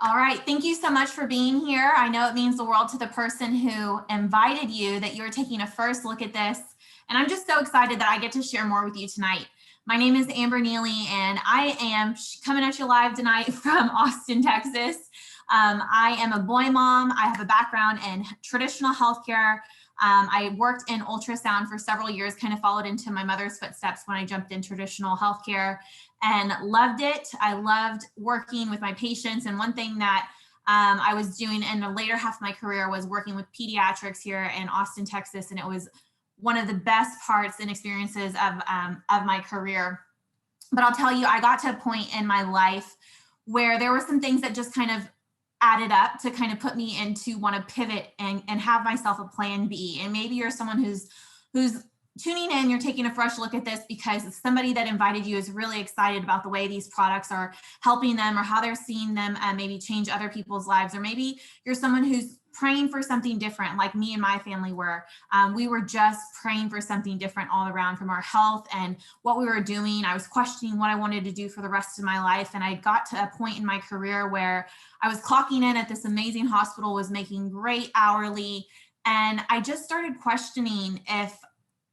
All right. Thank you so much for being here. I know it means the world to the person who invited you that you're taking a first look at this. And I'm just so excited that I get to share more with you tonight. My name is Amber Neely, and I am coming at you live tonight from Austin, Texas. I am a boy mom. I have a background in traditional healthcare. I worked in ultrasound for several years, kind of followed into my mother's footsteps when I jumped in traditional healthcare and loved it. I loved working with my patients. And one thing that I was doing in the later half of my career was working with pediatrics here in Austin, Texas. And it was one of the best parts and experiences of my career. But I'll tell you, I got to a point in my life where there were some things that just kind of added up to kind of put me into want to pivot and have myself a plan B. And maybe you're someone who's tuning in, you're taking a fresh look at this because somebody that invited you is really excited about the way these products are helping them or how they're seeing them maybe change other people's lives. Or maybe you're someone who's praying for something different, like me and my family were. We were just praying for something different all around, from our health and what we were doing. I was questioning what I wanted to do for the rest of my life. And I got to a point in my career where I was clocking in at this amazing hospital, was making great hourly. And I just started questioning if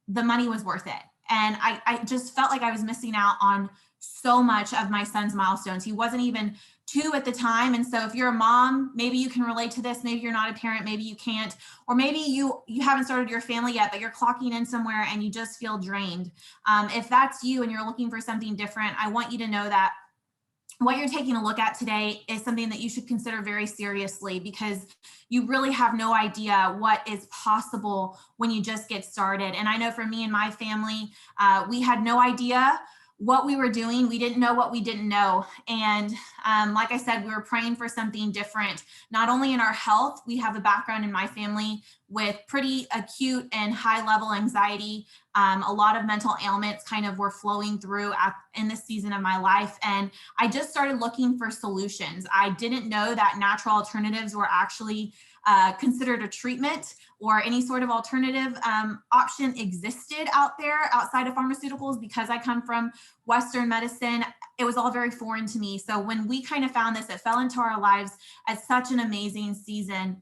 the money was worth it. And I just felt like I was missing out on so much of my son's milestones. He wasn't even 2 at the time. And so if you're a mom, maybe you can relate to this. Maybe you're not a parent, maybe you can't, or maybe you haven't started your family yet, but you're clocking in somewhere and you just feel drained. If that's you and you're looking for something different, I want you to know that what you're taking a look at today is something that you should consider very seriously, because you really have no idea what is possible when you just get started. And I know for me and my family, we had no idea what we were doing. We didn't know what we didn't know. And like I said, we were praying for something different, not only in our health. We have a background in my family with pretty acute and high level anxiety. A lot of mental ailments kind of were flowing through in this season of my life. And I just started looking for solutions. I didn't know that natural alternatives were actually considered a treatment, or any sort of alternative option existed out there outside of pharmaceuticals. Because I come from Western medicine, it was all very foreign to me. So when we kind of found this, it fell into our lives at such an amazing season.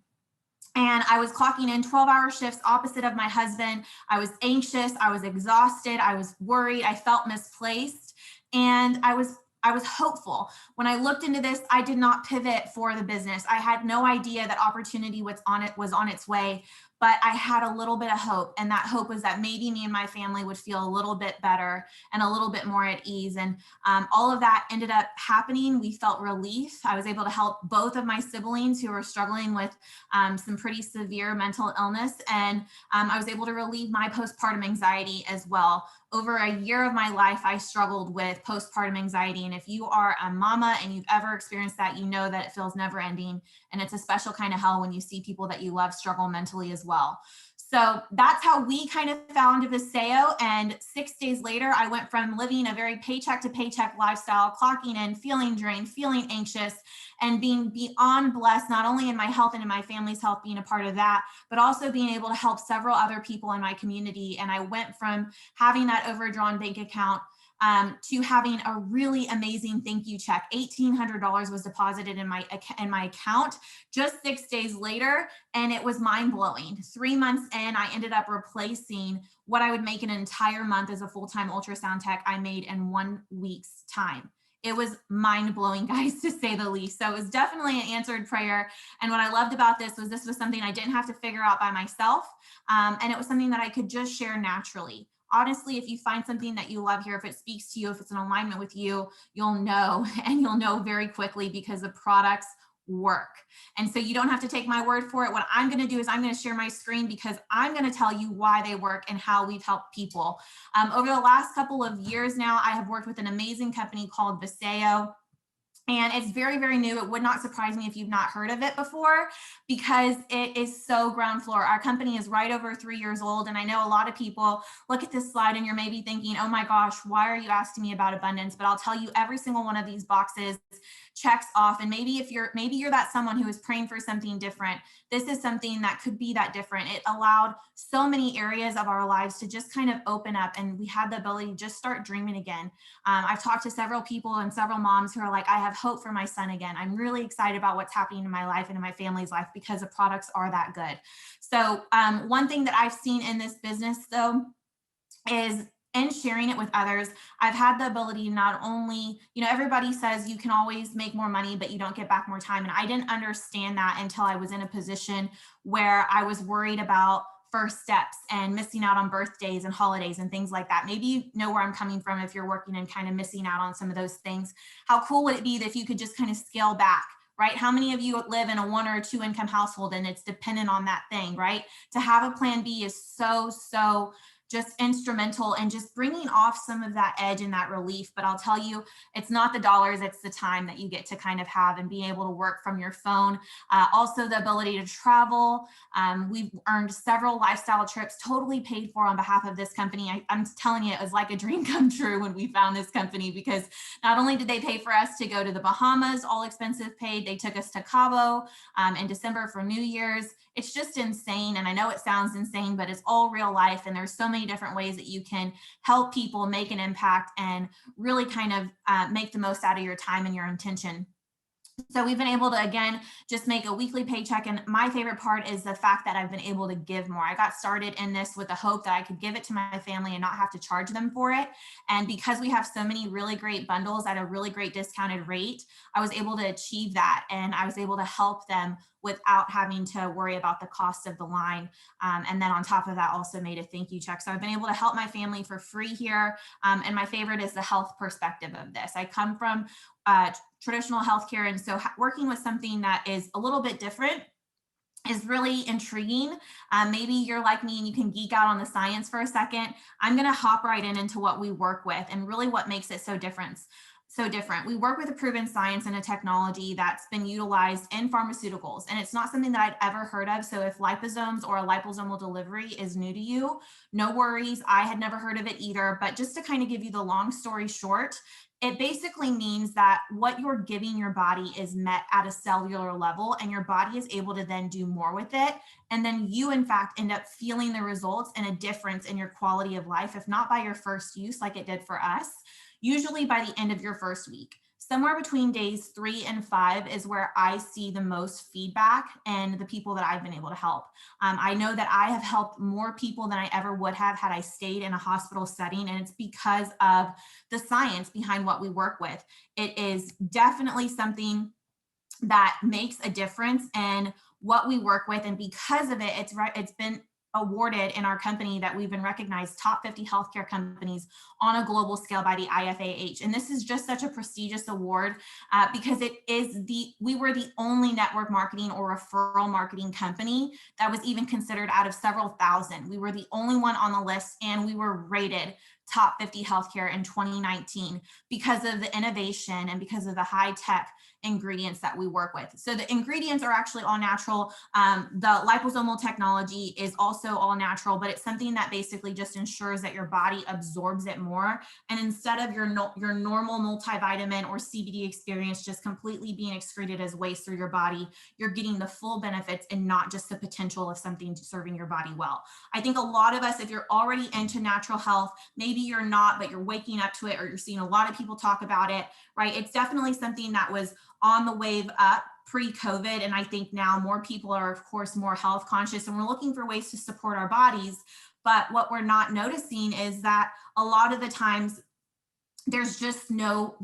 And I was clocking in 12-hour shifts opposite of my husband. I was anxious, I was exhausted, I was worried, I felt misplaced, and I was hopeful. When I looked into this, I did not pivot for the business. I had no idea that opportunity was on its way, but I had a little bit of hope. And that hope was that maybe me and my family would feel a little bit better and a little bit more at ease. And all of that ended up happening. We felt relief. I was able to help both of my siblings who were struggling with some pretty severe mental illness. And I was able to relieve my postpartum anxiety as well. Over a year of my life, I struggled with postpartum anxiety. And if you are a mama and you've ever experienced that, you know that it feels never ending. And it's a special kind of hell when you see people that you love struggle mentally as well. So that's how we kind of found Viseo. And 6 days later, I went from living a very paycheck to paycheck lifestyle, clocking in, feeling drained, feeling anxious, and being beyond blessed, not only in my health and in my family's health, being a part of that, but also being able to help several other people in my community. And I went from having that overdrawn bank account to having a really amazing thank you check. $1,800 was deposited in my account just 6 days later, and it was mind blowing. 3 months in, I ended up replacing what I would make an entire month as a full-time ultrasound tech I made in 1 week's time. It was mind blowing, guys, to say the least. So it was definitely an answered prayer. And what I loved about this was something I didn't have to figure out by myself. And it was something that I could just share naturally. Honestly, if you find something that you love here, if it speaks to you, if it's in alignment with you, you'll know, and you'll know very quickly, because the products work. And so you don't have to take my word for it. What I'm going to do is I'm going to share my screen, because I'm going to tell you why they work and how we've helped people. Over the last couple of years now, I have worked with an amazing company called Viseo. And it's very, very new. It would not surprise me if you've not heard of it before, because it is so ground floor. Our company is right over 3 years old. And I know a lot of people look at this slide and you're maybe thinking, oh my gosh, why are you asking me about abundance? But I'll tell you, every single one of these boxes checks off. And maybe maybe you're that someone who is praying for something different, this is something that could be that different. It allowed so many areas of our lives to just kind of open up, and we had the ability to just start dreaming again. I've talked to several people and several moms who are like, I have hope for my son again. I'm really excited about what's happening in my life and in my family's life because the products are that good. So one thing that I've seen in this business though is in sharing it with others, I've had the ability not only, everybody says you can always make more money, but you don't get back more time. And I didn't understand that until I was in a position where I was worried about first steps and missing out on birthdays and holidays and things like that. Maybe you know where I'm coming from if you're working and kind of missing out on some of those things. How cool would it be if you could just kind of scale back? Right? How many of you live in a 1 or 2 income household and it's dependent on that thing, right? To have a plan B is so just instrumental in just bringing off some of that edge and that relief. But I'll tell you, it's not the dollars, it's the time that you get to kind of have and be able to work from your phone. Also the ability to travel. We've earned several lifestyle trips totally paid for on behalf of this company. I'm telling you, it was like a dream come true when we found this company, because not only did they pay for us to go to the Bahamas, all expenses paid, they took us to Cabo in December for New Year's. It's just insane. And I know it sounds insane, but it's all real life. And there's so many different ways that you can help people make an impact and really kind of make the most out of your time and your intention. So we've been able to, again, just make a weekly paycheck. And my favorite part is the fact that I've been able to give more. I got started in this with the hope that I could give it to my family and not have to charge them for it. And because we have so many really great bundles at a really great discounted rate, I was able to achieve that. And I was able to help them without having to worry about the cost of the line. And then on top of that, also made a thank you check. So I've been able to help my family for free here. And my favorite is the health perspective of this. I come from traditional healthcare, and so working with something that is a little bit different is really intriguing. Maybe you're like me and you can geek out on the science for a second. I'm going to hop right into what we work with and really what makes it so different. We work with a proven science and a technology that's been utilized in pharmaceuticals, and it's not something that I'd ever heard of. So if liposomes or a liposomal delivery is new to you, no worries. I had never heard of it either, but just to kind of give you the long story short, it basically means that what you're giving your body is met at a cellular level, and your body is able to then do more with it. And then you, in fact, end up feeling the results and a difference in your quality of life, if not by your first use like it did for us, usually by the end of your first week. Somewhere between days 3 and 5 is where I see the most feedback and the people that I've been able to help. I know that I have helped more people than I ever would have had I stayed in a hospital setting, and it's because of the science behind what we work with. It is definitely something that makes a difference in what we work with, and because of it, it's been awarded in our company that we've been recognized top 50 healthcare companies on a global scale by the IFAH. And this is just such a prestigious award because we were the only network marketing or referral marketing company that was even considered out of several thousand. We were the only one on the list, and we were rated top 50 healthcare in 2019 because of the innovation and because of the high tech ingredients that we work with. So the ingredients are actually all natural. The liposomal technology is also all natural, but it's something that basically just ensures that your body absorbs it more. And instead of your normal multivitamin or CBD experience just completely being excreted as waste through your body, you're getting the full benefits and not just the potential of something serving your body well. I think a lot of us, if you're already into natural health, maybe you're not, but you're waking up to it, or you're seeing a lot of people talk about it, right? It's definitely something that was on the wave up pre-COVID. And I think now more people are, of course, more health conscious, and we're looking for ways to support our bodies. But what we're not noticing is that a lot of the times there's just no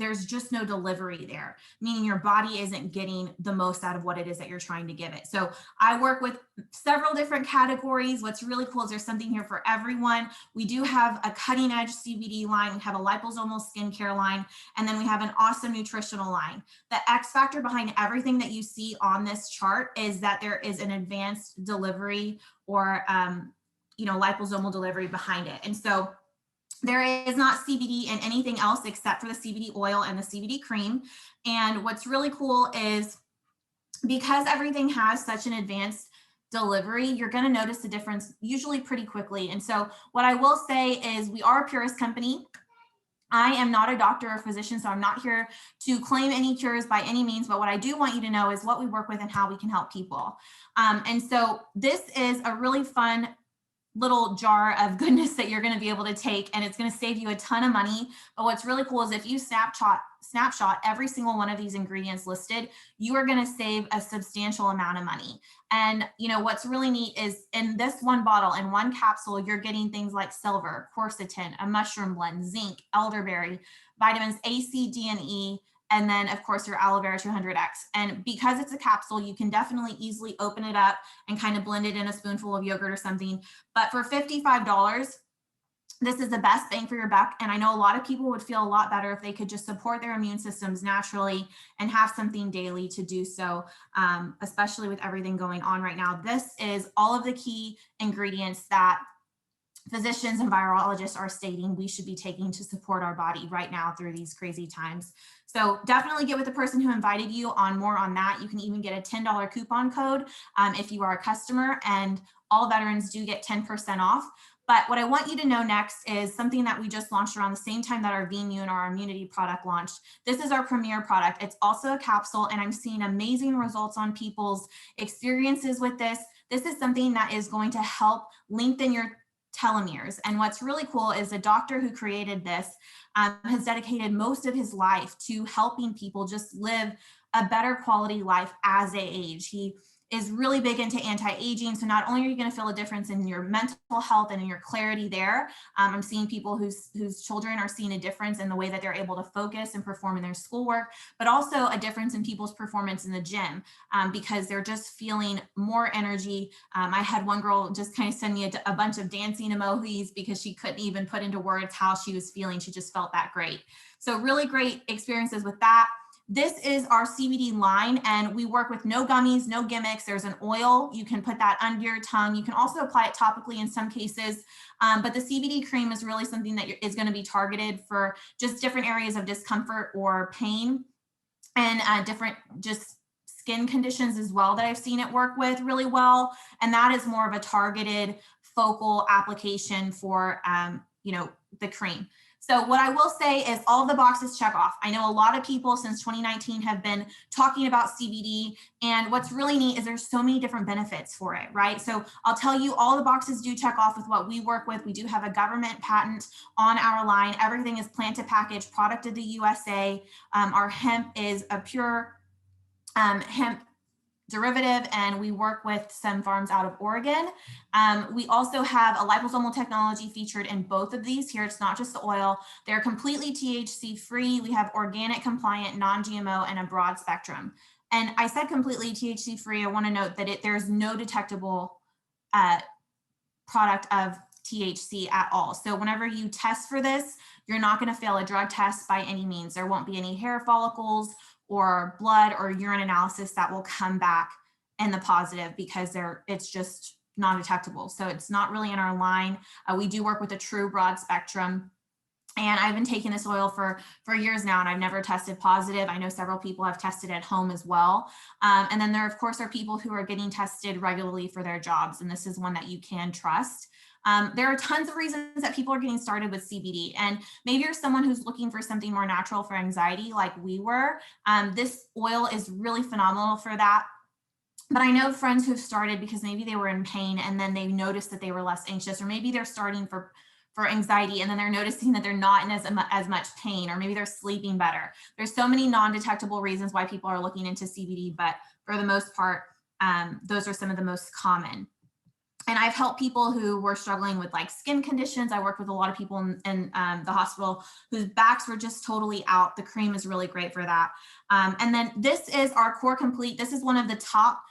delivery there, meaning your body isn't getting the most out of what it is that you're trying to give it. So I work with several different categories. What's really cool is there's something here for everyone. We do have a cutting edge CBD line. We have a liposomal skincare line, and then we have an awesome nutritional line. The X factor behind everything that you see on this chart is that there is an advanced delivery or liposomal delivery behind it. And so there is not CBD in anything else except for the CBD oil and the CBD cream. And what's really cool is because everything has such an advanced delivery, you're going to notice the difference usually pretty quickly. And so what I will say is we are a purist company. I am not a doctor or physician, so I'm not here to claim any cures by any means. But what I do want you to know is what we work with and how we can help people. And so this is a really fun little jar of goodness that you're going to be able to take, and it's going to save you a ton of money. But what's really cool is if you snapshot every single one of these ingredients listed, you are going to save a substantial amount of money. And what's really neat is in this one bottle, in one capsule, you're getting things like silver, quercetin, a mushroom blend, zinc, elderberry, vitamins A, C, D, and E, and then of course your aloe vera 200x. And because it's a capsule, you can definitely easily open it up and kind of blend it in a spoonful of yogurt or something. But for $55, this is the best bang for your buck. And I know a lot of people would feel a lot better if they could just support their immune systems naturally and have something daily to do so, especially with everything going on right now. This is all of the key ingredients that physicians and virologists are stating we should be taking to support our body right now through these crazy times. So definitely get with the person who invited you on more on that. You can even get a $10 coupon code if you are a customer, and all veterans do get 10% off. But what I want you to know next is something that we just launched around the same time that our VMU and our immunity product launched. This is our premier product. It's also a capsule, and I'm seeing amazing results on people's experiences with this. This is something that is going to help lengthen your telomeres. And what's really cool is the doctor who created this has dedicated most of his life to helping people just live a better quality life as they age. He is really big into anti-aging. So not only are you going to feel a difference in your mental health and in your clarity there, I'm seeing people whose children are seeing a difference in the way that they're able to focus and perform in their schoolwork, but also a difference in people's performance in the gym because they're just feeling more energy. I had one girl just kind of send me a bunch of dancing emojis because she couldn't even put into words how she was feeling. She just felt that great. So really great experiences with that. This is our CBD line, and we work with no gummies, no gimmicks. There's an oil. You can put that under your tongue. You can also apply it topically in some cases, but the CBD cream is really something that is going to be targeted for just different areas of discomfort or pain, and different just skin conditions as well that I've seen it work with really well. And that is more of a targeted focal application for, the cream. So what I will say is all the boxes check off. I know a lot of people since 2019 have been talking about CBD, and what's really neat is there's so many different benefits for it, right? So I'll tell you all the boxes do check off with what we work with. We do have a government patent on our line. Everything is plant to package, product of the USA. Our hemp is a pure hemp derivative, and we work with some farms out of Oregon. We also have a liposomal technology featured in both of these here. It's not just the oil. They're completely THC free. We have organic, compliant, non-GMO, and a broad spectrum. And I said completely THC free. I want to note that there's no detectable product of THC at all. So whenever you test for this, you're not going to fail a drug test by any means. There won't be any hair follicles or blood or urine analysis that will come back in the positive because it's just non-detectable. So it's not really in our line. We do work with a true broad spectrum. And I've been taking this oil for years now, and I've never tested positive. I know several people have tested at home as well. And then there, of course, are people who are getting tested regularly for their jobs. And this is one that you can trust. There are tons of reasons that people are getting started with CBD, and maybe you're someone who's looking for something more natural for anxiety like we were. This oil is really phenomenal for that. But I know friends who've started because maybe they were in pain and then they noticed that they were less anxious, or maybe they're starting for anxiety and then they're noticing that they're not in as much pain, or maybe they're sleeping better. There's so many non-detectable reasons why people are looking into CBD, but for the most part, those are some of the most common. And I've helped people who were struggling with like skin conditions. I worked with a lot of people in the hospital whose backs were just totally out. The cream is really great for that. And then this is our Core Complete. This is one of the top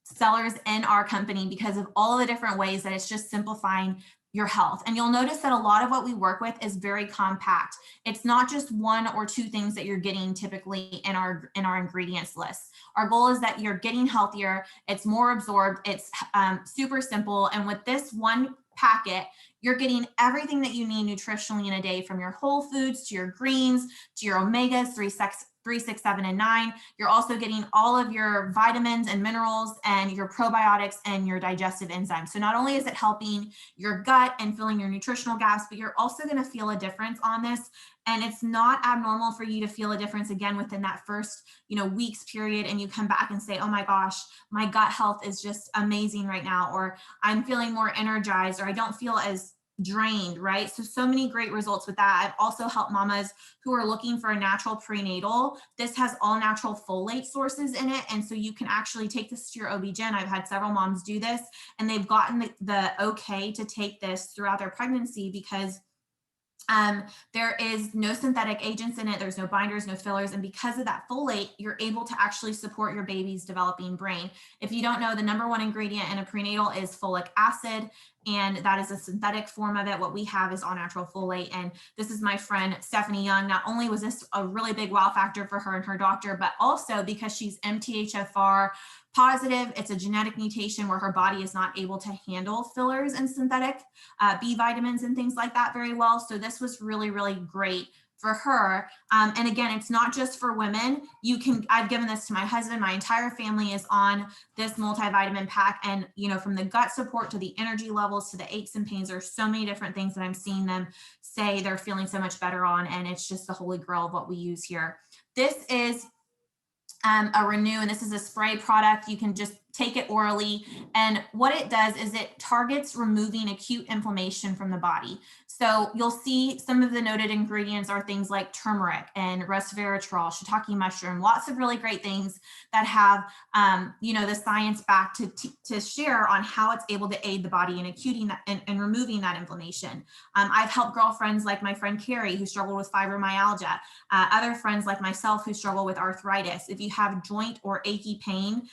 sellers in our company because of all the different ways that it's just simplifying your health. And you'll notice that a lot of what we work with is very compact. It's not just one or two things that you're getting typically in our ingredients list. Our goal is that you're getting healthier, it's more absorbed, it's super simple. And with this one packet, you're getting everything that you need nutritionally in a day, from your whole foods to your greens to your omegas, 3, 6, 7, and 9. You're also getting all of your vitamins and minerals and your probiotics and your digestive enzymes. So not only is it helping your gut and filling your nutritional gaps, but you're also going to feel a difference on this. And it's not abnormal for you to feel a difference again within that first, weeks period. And you come back and say, oh my gosh, my gut health is just amazing right now, or I'm feeling more energized, or I don't feel as drained, right? So many great results with that. I've also helped mamas who are looking for a natural prenatal. This has all natural folate sources in it. And so you can actually take this to your OB-GYN. I've had several moms do this, and they've gotten the okay to take this throughout their pregnancy because there is no synthetic agents in it. There's no binders, no fillers. And because of that folate, you're able to actually support your baby's developing brain. If you don't know, the number one ingredient in a prenatal is folic acid, and that is a synthetic form of it. What we have is all natural folate. And this is my friend, Stephanie Young. Not only was this a really big wow factor for her and her doctor, but also because she's MTHFR positive, it's a genetic mutation where her body is not able to handle fillers and synthetic B vitamins and things like that very well. So this was really, really great for her. And again, it's not just for women. I've given this to my husband. My entire family is on this multivitamin pack. And, from the gut support to the energy levels to the aches and pains, there's so many different things that I'm seeing them say they're feeling so much better on. And it's just the holy grail of what we use here. This is a Renew, and this is a spray product. You can just take it orally. And what it does is it targets removing acute inflammation from the body. So you'll see some of the noted ingredients are things like turmeric and resveratrol, shiitake mushroom, lots of really great things that have, the science back to share on how it's able to aid the body in acuting that, and removing that inflammation. I've helped girlfriends like my friend Carrie, who struggled with fibromyalgia, other friends like myself who struggle with arthritis. If you have joint or achy pain,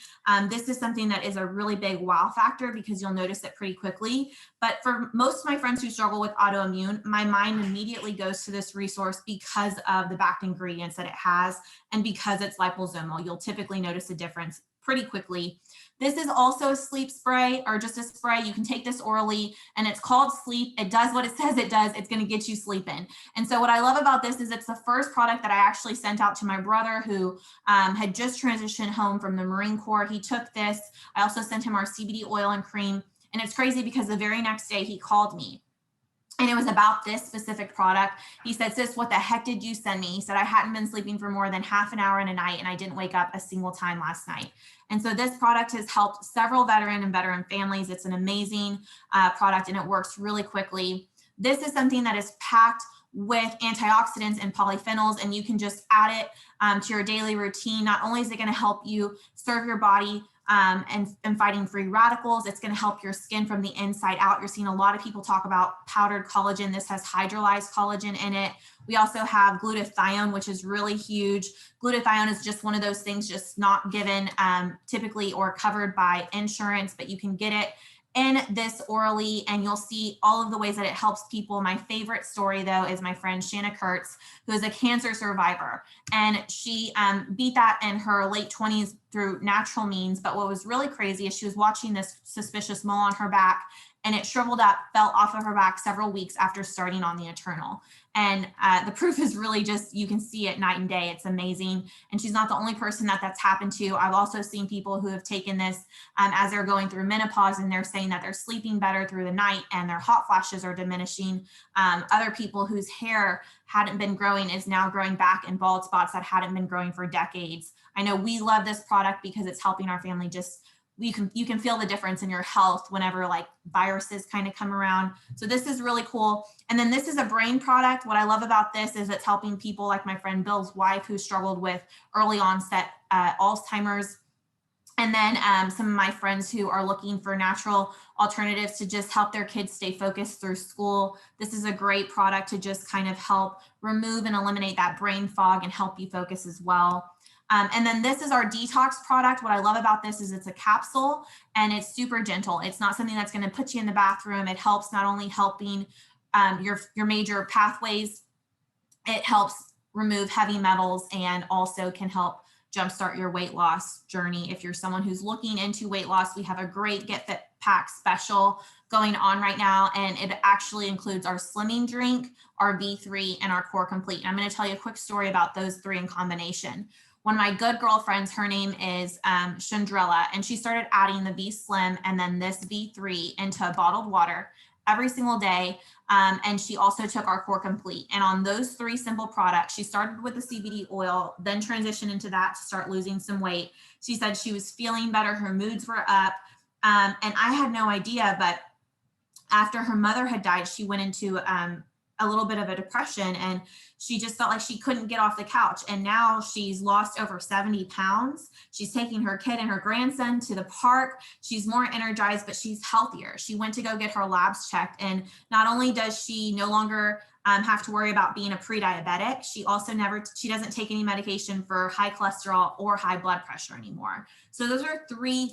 this is something that is a really big wow factor because you'll notice it pretty quickly. But for most of my friends who struggle with autoimmune, my mind immediately goes to this resource because of the backed ingredients that it has and because it's liposomal. You'll typically notice a difference pretty quickly. This is also a sleep spray, or just a spray. You can take this orally, and it's called Sleep. It does what it says it does. It's going to get you sleeping. And so what I love about this is it's the first product that I actually sent out to my brother who had just transitioned home from the Marine Corps. He took this. I also sent him our CBD oil and cream. And it's crazy because the very next day he called me. And it was about this specific product. He said, sis, what the heck did you send me? He said, I hadn't been sleeping for more than half an hour in a night, and I didn't wake up a single time last night. And so this product has helped several veteran families. It's an amazing product, and it works really quickly. This is something that is packed with antioxidants and polyphenols, and you can just add it to your daily routine. Not only is it going to help you serve your body and fighting free radicals, it's going to help your skin from the inside out. You're seeing a lot of people talk about powdered collagen. This has hydrolyzed collagen in it. We also have glutathione, which is really huge. Glutathione is just one of those things just not given typically or covered by insurance, but you can get it in this orally, and you'll see all of the ways that it helps people. My favorite story, though, is my friend Shanna, who is a cancer survivor, and she beat that in her late 20s through natural means. But what was really crazy is she was watching this suspicious mole on her back, and it shriveled up, fell off of her back several weeks after starting on the Eternal. And the proof is really just, you can see it night and day. It's amazing. And she's not the only person that's happened to. I've also seen people who have taken this as they're going through menopause, and they're saying that they're sleeping better through the night and their hot flashes are diminishing. Other people whose hair hadn't been growing is now growing back in bald spots that hadn't been growing for decades. I know we love this product because it's helping our family just, you can feel the difference in your health whenever like viruses kind of come around. So this is really cool. And then this is a brain product. What I love about this is it's helping people like my friend Bill's wife, who struggled with early onset Alzheimer's. And then some of my friends who are looking for natural alternatives to just help their kids stay focused through school. This is a great product to just kind of help remove and eliminate that brain fog and help you focus as well. And then this is our detox product. What I love about this is it's a capsule and it's super gentle. It's not something that's going to put you in the bathroom. It helps not only helping your major pathways, it helps remove heavy metals and also can help jumpstart your weight loss journey. If you're someone who's looking into weight loss, we have a great Get Fit Pack special going on right now, and it actually includes our slimming drink, our V3, and our Core Complete. And I'm going to tell you a quick story about those three in combination. One of my good girlfriends, her name is Chandrella, and she started adding the V Slim and then this V3 into bottled water every single day. And she also took our Core Complete. And on those three simple products, she started with the CBD oil, then transitioned into that to start losing some weight. She said she was feeling better. Her moods were up. And I had no idea, but after her mother had died, she went into a little bit of a depression, and she just felt like she couldn't get off the couch. And now she's lost over 70 pounds. She's taking her kid and her grandson to the park. She's more energized, but she's healthier. She went to go get her labs checked. And not only does she no longer have to worry about being a pre-diabetic, she also she doesn't take any medication for high cholesterol or high blood pressure anymore. So those are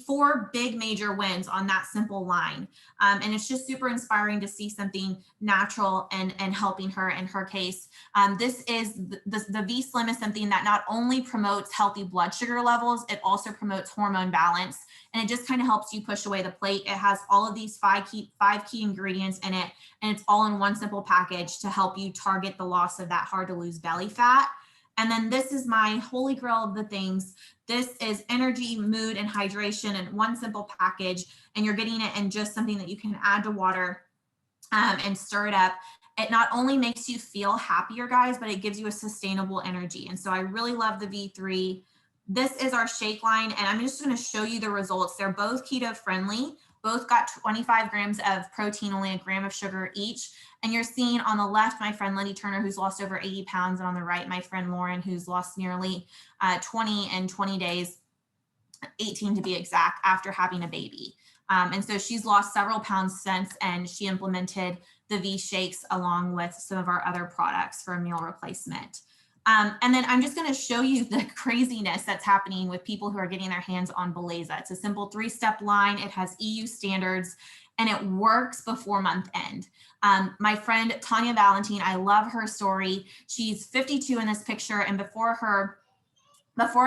four big major wins on that simple line. And it's just super inspiring to see something natural and helping her in her case. This is the V Slim is something that not only promotes healthy blood sugar levels, it also promotes hormone balance. And it just kind of helps you push away the plate. It has all of these five key ingredients in it, and it's all in one simple package to help you target the loss of that hard to lose belly fat. And then this is my holy grail of the things. This is energy, mood, and hydration in one simple package. And you're getting it in just something that you can add to water and stir it up. It not only makes you feel happier, guys, but it gives you a sustainable energy. And so I really love the V3. This is our shake line, and I'm just going to show you the results. They're both keto friendly. Both got 25 grams of protein, only a gram of sugar each. And you're seeing on the left, my friend Lindy Turner, who's lost over 80 pounds. And on the right, my friend Lauren, who's lost nearly 20 in 20 days, 18 to be exact, after having a baby. And so she's lost several pounds since, and she implemented the V shakes along with some of our other products for meal replacement. And then I'm just going to show you the craziness that's happening with people who are getting their hands on Beleza. It's a simple 3-step line. It has EU standards, and it works before month end. My friend Tanya Valentine, I love her story. She's 52 in this picture, and before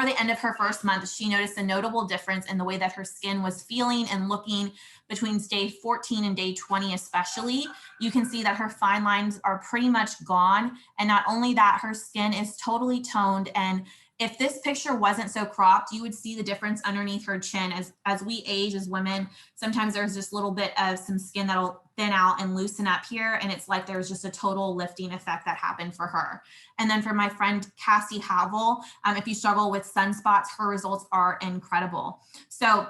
the end of her first month, she noticed a notable difference in the way that her skin was feeling and looking between day 14 and day 20 especially. You can see that her fine lines are pretty much gone. And not only that, her skin is totally toned. And if this picture wasn't so cropped, you would see the difference underneath her chin. As we age as women, sometimes there's just a little bit of some skin that'll thin out and loosen up here. And it's like there's just a total lifting effect that happened for her. And then for my friend Cassie Havel, if you struggle with sunspots, her results are incredible. So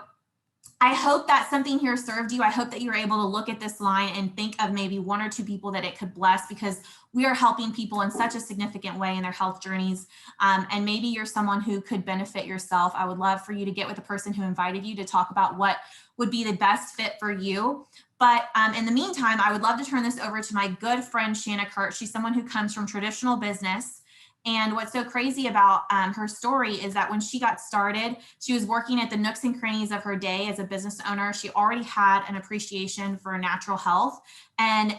I hope that something here served you. I hope that you're able to look at this line and think of maybe one or two people that it could bless, because we are helping people in such a significant way in their health journeys. And maybe you're someone who could benefit yourself. I would love for you to get with the person who invited you to talk about what would be the best fit for you. But in the meantime, I would love to turn this over to my good friend, Shanna Kurt. She's someone who comes from traditional business. And what's so crazy about her story is that when she got started, she was working at the nooks and crannies of her day as a business owner. She already had an appreciation for natural health. And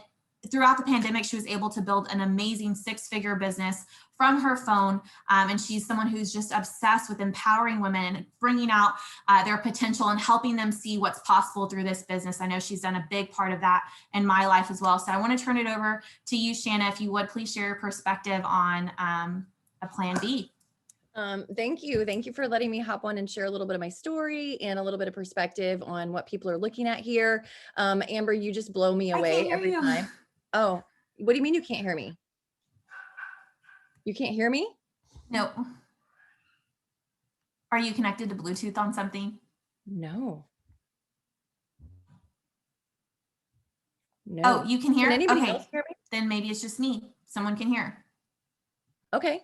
throughout the pandemic, she was able to build an amazing 6-figure business from her phone. And she's someone who's just obsessed with empowering women and bringing out their potential and helping them see what's possible through this business. I know she's done a big part of that in my life as well. So I want to turn it over to you, Shanna, if you would please share your perspective on a plan B. Thank you. Thank you for letting me hop on and share a little bit of my story and a little bit of perspective on what people are looking at here. Amber, you just blow me away every time. Oh, what do you mean you can't hear me? You can't hear me? No. Are you connected to Bluetooth on something? No. No. Oh, you can hear? Can anybody okay. else hear me? Then maybe it's just me. Someone can hear. Okay.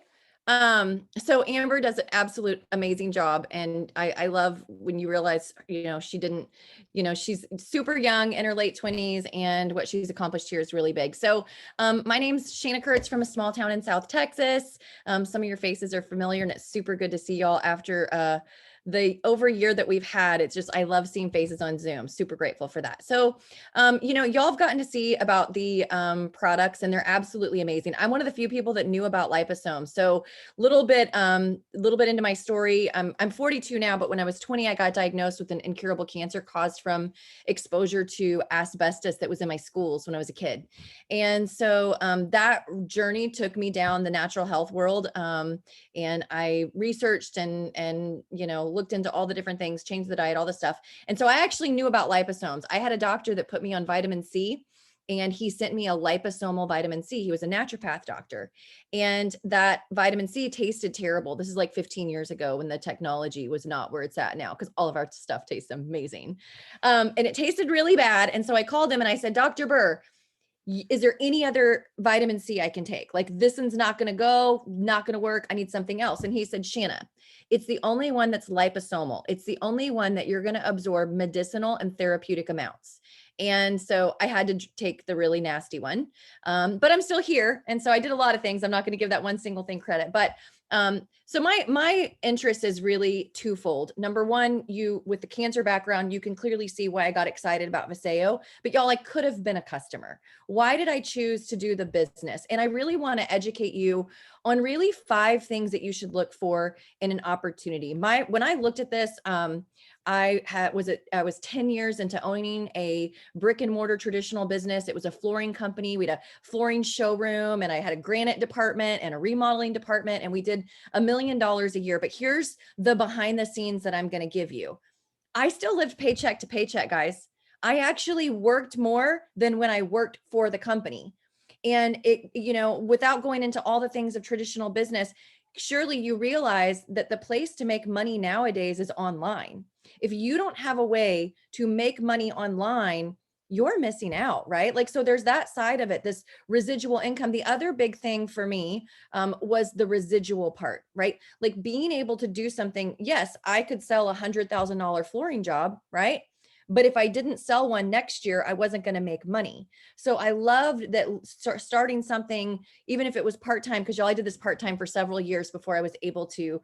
So Amber does an absolute amazing job. And I love when you realize, she's super young in her late 20s, and what she's accomplished here is really big. So, my name's Shanna Kurtz from a small town in South Texas. Some of your faces are familiar, and it's super good to see y'all after the over year that we've had, it's just, I love seeing faces on Zoom. Super grateful for that. So, y'all have gotten to see about the products, and they're absolutely amazing. I'm one of the few people that knew about liposomes. So little bit into my story. I'm 42 now, but when I was 20, I got diagnosed with an incurable cancer caused from exposure to asbestos that was in my schools when I was a kid. And so that journey took me down the natural health world. And I researched and looked into all the different things, changed the diet, all the stuff. And so I actually knew about liposomes. I had a doctor that put me on vitamin C, and he sent me a liposomal vitamin C. He was a naturopath doctor. And that vitamin C tasted terrible. This is like 15 years ago when the technology was not where it's at now, because all of our stuff tastes amazing. And it tasted really bad. And so I called him and I said, Dr. Burr, is there any other vitamin C I can take? Like, this one's not going to go, not going to work. I need something else. And he said, Shanna, it's the only one that's liposomal. It's the only one that you're going to absorb medicinal and therapeutic amounts. And so I had to take the really nasty one. But I'm still here. And so I did a lot of things. I'm not going to give that one single thing credit, but so my interest is really twofold. Number one, you with the cancer background, you can clearly see why I got excited about Viseo, but y'all, I could have been a customer. Why did I choose to do the business? And I really want to educate you on really 5 things that you should look for in an opportunity. When I looked at this, I was 10 years into owning a brick and mortar traditional business. It was a flooring company. We had a flooring showroom, and I had a granite department and a remodeling department, and we did $1 million a year. But here's the behind the scenes that I'm going to give you. I still lived paycheck to paycheck, guys. I actually worked more than when I worked for the company. And without going into all the things of traditional business, surely you realize that the place to make money nowadays is online. If you don't have a way to make money online, you're missing out, right? Like, so there's that side of it, this residual income. The other big thing for me was the residual part, right? Like being able to do something. Yes, I could sell $100,000 flooring job, right? But if I didn't sell one next year, I wasn't going to make money. So I loved that starting something, even if it was part-time, because y'all, I did this part-time for several years before I was able to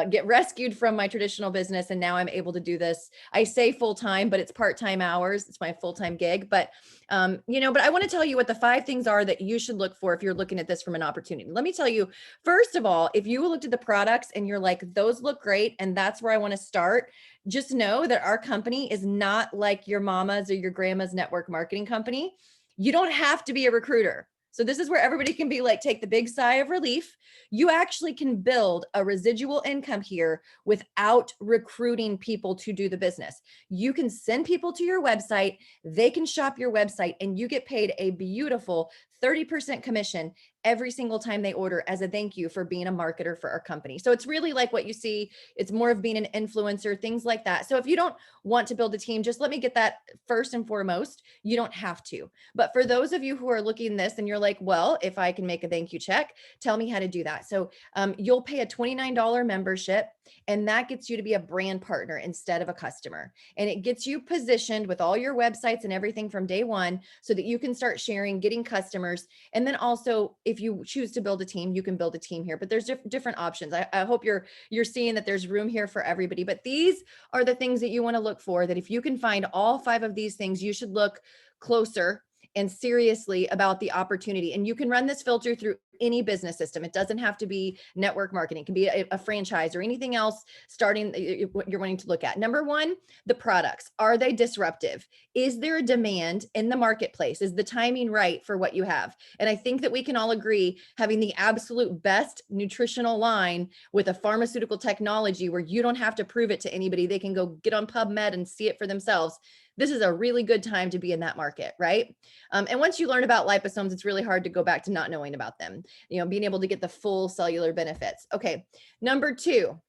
get rescued from my traditional business. And now I'm able to do this. I say full-time, but it's part-time hours. It's my full-time gig. But but I want to tell you what the 5 things are that you should look for if you're looking at this from an opportunity. Let me tell you, first of all, if you looked at the products and you're like, those look great, and that's where I want to start, just know that our company is not like your mama's or your grandma's network marketing company. You don't have to be a recruiter. So this is where everybody can be like, take the big sigh of relief. You actually can build a residual income here without recruiting people to do the business. You can send people to your website, they can shop your website, and you get paid a beautiful 30% commission every single time they order as a thank you for being a marketer for our company. So it's really like what you see. It's more of being an influencer, things like that. So if you don't want to build a team, just let me get that first and foremost. You don't have to. But for those of you who are looking at this and you're like, well, if I can make a thank you check, tell me how to do that. So you'll pay a $29 membership, and that gets you to be a brand partner instead of a customer. And it gets you positioned with all your websites and everything from day one so that you can start sharing, getting customers. And then also, if you choose to build a team, you can build a team here, but there's different options. I hope you're seeing that there's room here for everybody, but these are the things that you want to look for, that if you can find all 5 of these things, you should look closer and seriously about the opportunity. And you can run this filter through any business system. It doesn't have to be network marketing. It can be a franchise or anything else starting you're wanting to look at. Number 1, the products. Are they disruptive? Is there a demand in the marketplace? Is the timing right for what you have? And I think that we can all agree having the absolute best nutritional line with a pharmaceutical technology where you don't have to prove it to anybody. They can go get on PubMed and see it for themselves. This is a really good time to be in that market, right? And once you learn about liposomes, it's really hard to go back to not knowing about them, being able to get the full cellular benefits. Okay, number 2,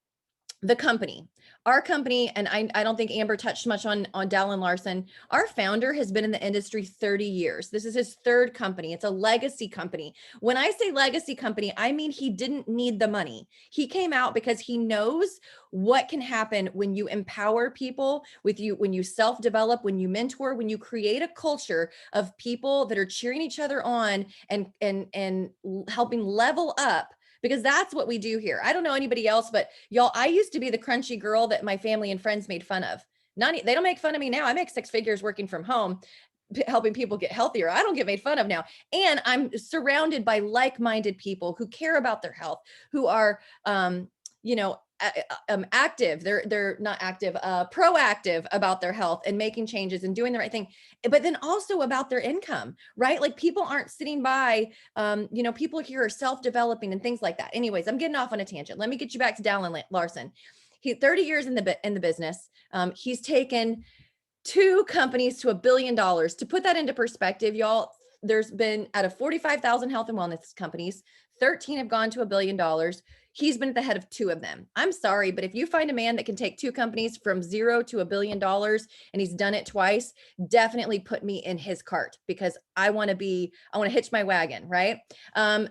the company. Our company, and I don't think Amber touched much on Dallin Larson. Our founder has been in the industry 30 years. This is his 3rd company. It's a legacy company. When I say legacy company, I mean he didn't need the money. He came out because he knows what can happen when you empower people when you self-develop, when you mentor, when you create a culture of people that are cheering each other on and helping level up because that's what we do here. I don't know anybody else, but y'all, I used to be the crunchy girl that my family and friends made fun of. They don't make fun of me now. I make 6 figures working from home, helping people get healthier. I don't get made fun of now. And I'm surrounded by like-minded people who care about their health, who are, you know, active. They're not active, proactive about their health and making changes and doing the right thing, but then also about their income, right? Like people aren't sitting by, you know, people here are self-developing and things like that. Anyways, I'm getting off on a tangent. Let me get you back to Dallin Larson. He 30 years in the business. He's taken 2 companies to $1 billion. To put that into perspective, y'all, there's been out of 45,000 health and wellness companies, 13 have gone to $1 billion. He's been at the head of 2 of them. I'm sorry, but if you find a man that can take 2 companies from 0 to $1 billion and he's done it twice, definitely put me in his cart, because I want to hitch my wagon, right?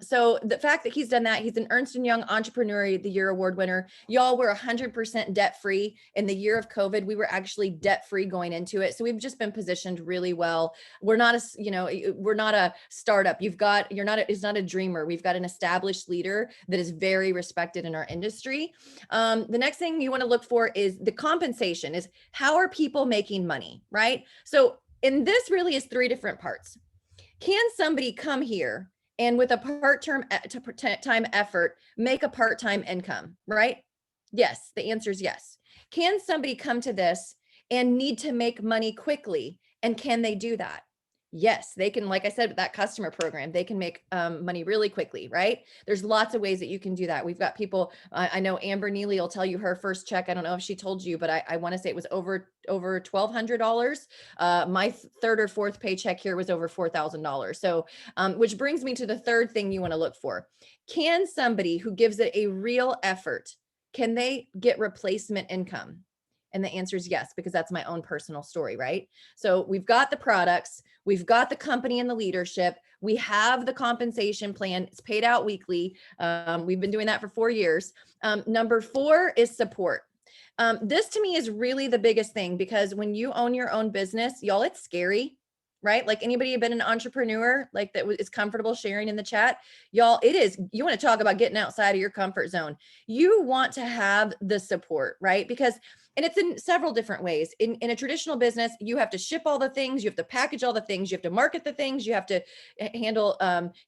So the fact that he's done that, he's an Ernst & Young Entrepreneur of the Year award winner. Y'all, we're 100% debt free. In the year of COVID, we were actually debt free going into it. So we've just been positioned really well. We're not a startup. It's not a dreamer. We've got an established leader that is very respected in our industry. The next thing you want to look for is the compensation, is how are people making money, right? So, and this really is 3 different parts. Can somebody come here and with a part-time effort, make a part-time income, right? Yes, the answer is yes. Can somebody come to this and need to make money quickly? And can they do that? Yes, they can. Like I said, with that customer program, they can make money really quickly, right? There's lots of ways that you can do that. We've got people, I know Amber Neely will tell you her first check. I don't know if she told you, but I want to say it was over $1,200. My 3rd or 4th paycheck here was over $4,000. So, which brings me to the 3rd thing you want to look for. Can somebody who gives it a real effort, can they get replacement income? And the answer is yes, because that's my own personal story, right? So we've got the products, we've got the company and the leadership, we have the compensation plan, it's paid out weekly. We've been doing that for 4 years. Number 4 is support. This to me is really the biggest thing, because when you own your own business, y'all, it's scary, right? Like anybody been an entrepreneur like that is comfortable sharing in the chat, y'all, it is, you want to talk about getting outside of your comfort zone. You want to have the support, right? Because, and it's in several different ways. In a traditional business, you have to ship all the things, you have to package all the things, you have to market the things, you have to handle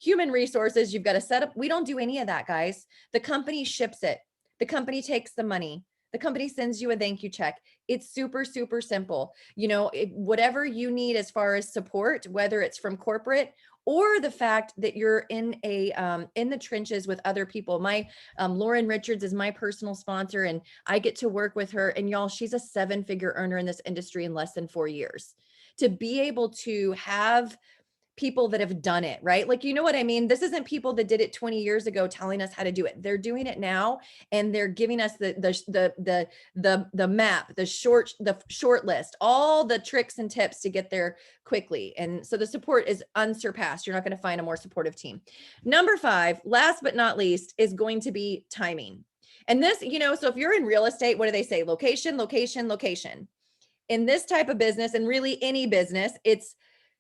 human resources, you've got to set up. We don't do any of that, guys. The company ships it. The company takes the money. The company sends you a thank you check. It's super, super simple. You know, whatever you need as far as support, whether it's from corporate or the fact that you're in the trenches with other people. My Lauren Richards is my personal sponsor, and I get to work with her. And y'all, she's a 7-figure earner in this industry in less than 4 years. To be able to have people that have done it, right? Like, you know what I mean? This isn't people that did it 20 years ago telling us how to do it. They're doing it now, and they're giving us the map, the short list, all the tricks and tips to get there quickly. And so the support is unsurpassed. You're not going to find a more supportive team. Number 5, last but not least, is going to be timing. And this, you know, so if you're in real estate, what do they say? Location, location, location. In this type of business, and really any business, it's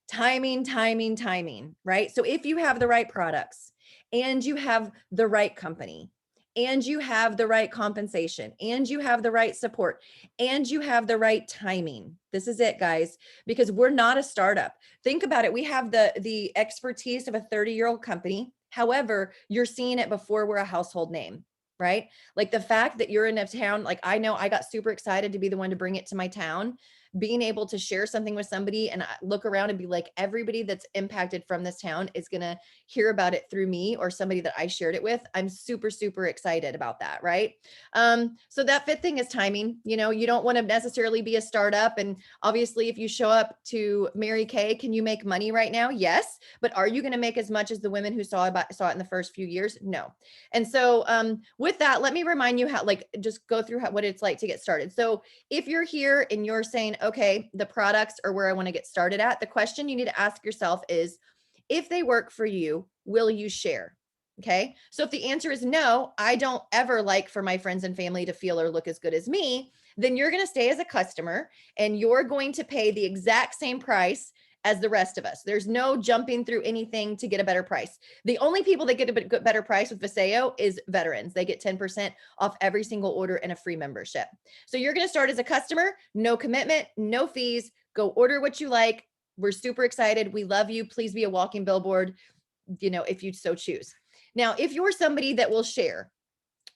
timing, timing, timing, right? So if you have the right products and you have the right company and you have the right compensation and you have the right support and you have the right timing, this is it, guys, because we're not a startup. Think about it. We have the expertise of a 30-year-old company. However, you're seeing it before we're a household name, right? Like the fact that you're in a town, like I know I got super excited to be the one to bring it to my town. Being able to share something with somebody and look around and be like, everybody that's impacted from this town is going to hear about it through me or somebody that I shared it with. I'm super, super excited about that. Right. So that 5th thing is timing. You know, you don't want to necessarily be a startup. And obviously if you show up to Mary Kay, can you make money right now? Yes. But are you going to make as much as the women who saw it in the first few years? No. And so with that, let me remind you how, like, just go through what it's like to get started. So if you're here and you're saying, okay, the products are where I want to get started at, the question you need to ask yourself is, if they work for you, will you share? Okay. So if the answer is no, I don't ever like for my friends and family to feel or look as good as me, then you're going to stay as a customer and you're going to pay the exact same price as the rest of us. There's no jumping through anything to get a better price. The only people that get a better price with Viseo is veterans. They get 10% off every single order and a free membership. So you're going to start as a customer, no commitment, no fees. Go order what you like. We're super excited. We love you. Please be a walking billboard, if you so choose. Now, if you're somebody that will share,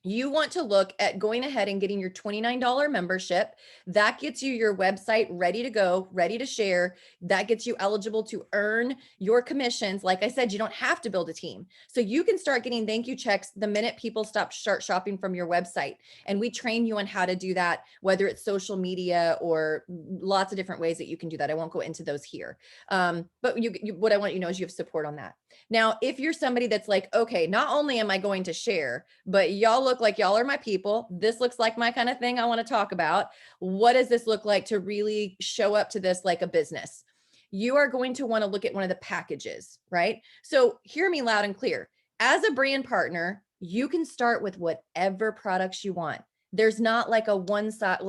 you want to look at going ahead and getting your $29 membership. That gets you your website ready to go, ready to share. That gets you eligible to earn your commissions. Like I said, you don't have to build a team. So you can start getting thank you checks the minute people start shopping from your website. And we train you on how to do that, whether it's social media or lots of different ways that you can do that. I won't go into those here. But what I want you to know is you have support on that. Now, if you're somebody that's like, okay, not only am I going to share, but y'all look like y'all are my people. This looks like my kind of thing I want to talk about. What does this look like to really show up to this like a business? You are going to want to look at one of the packages, right? So hear me loud and clear. As a brand partner, you can start with whatever products you want. There's not like a one side,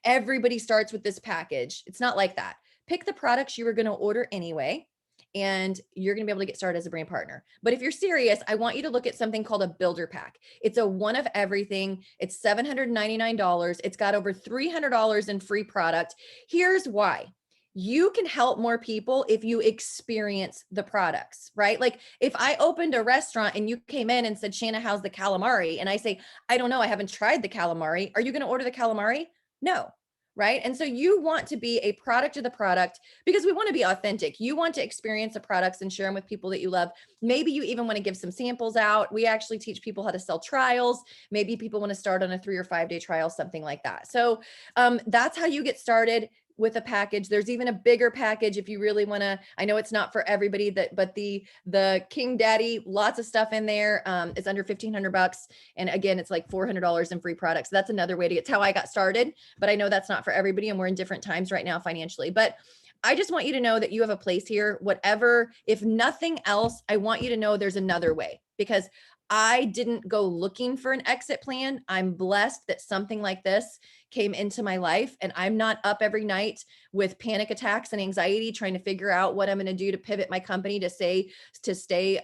everybody starts with this package. It's not like that. Pick the products you were going to order anyway, and you're going to be able to get started as a brand partner. But if you're serious, I want you to look at something called a builder pack. It's a one of everything. It's $799. It's got over $300 in free product. Here's why. You can help more people if you experience the products, right? Like if I opened a restaurant and you came in and said, Shanna, how's the calamari? And I say, I don't know, I haven't tried the calamari. Are you going to order the calamari? No. Right. And so you want to be a product of the product because we want to be authentic. You want to experience the products and share them with people that you love. Maybe you even want to give some samples out. We actually teach people how to sell trials. Maybe people want to start on a 3 or 5 day trial, something like that. So that's how you get started with a package. There's even a bigger package if you really want to. I know it's not for everybody, but the King Daddy, lots of stuff in there. It's under $1,500, and again, it's like $400 in free products. So that's another way to get. It's how I got started, but I know that's not for everybody, and we're in different times right now financially. But I just want you to know that you have a place here. Whatever, if nothing else, I want you to know there's another way, because I didn't go looking for an exit plan. I'm blessed that something like this came into my life, and I'm not up every night with panic attacks and anxiety trying to figure out what I'm going to do to pivot my company to stay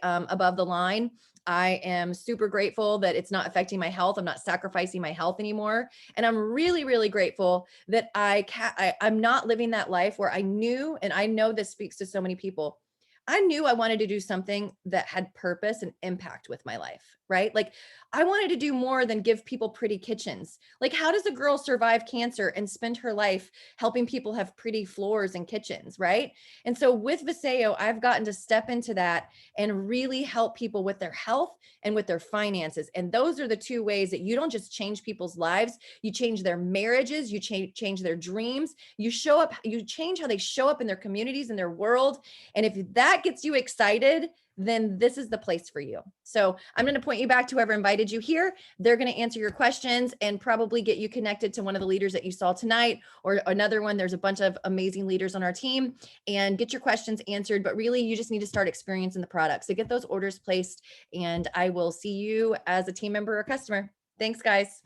above the line. I am super grateful that it's not affecting my health. I'm not sacrificing my health anymore. And I'm really, really grateful that I'm not living that life where I knew, and I know this speaks to so many people, I knew I wanted to do something that had purpose and impact with my life, right? Like I wanted to do more than give people pretty kitchens. Like how does a girl survive cancer and spend her life helping people have pretty floors and kitchens, right? And so with Viseo, I've gotten to step into that and really help people with their health and with their finances. And those are the two ways that you don't just change people's lives, you change their marriages, you change their dreams, you change how they show up in their communities and their world. And if that gets you excited, then this is the place for you. So I'm going to point you back to whoever invited you here. They're going to answer your questions and probably get you connected to one of the leaders that you saw tonight or another one. There's a bunch of amazing leaders on our team, and get your questions answered. But really, you just need to start experiencing the product. So get those orders placed, and I will see you as a team member or customer. Thanks, guys.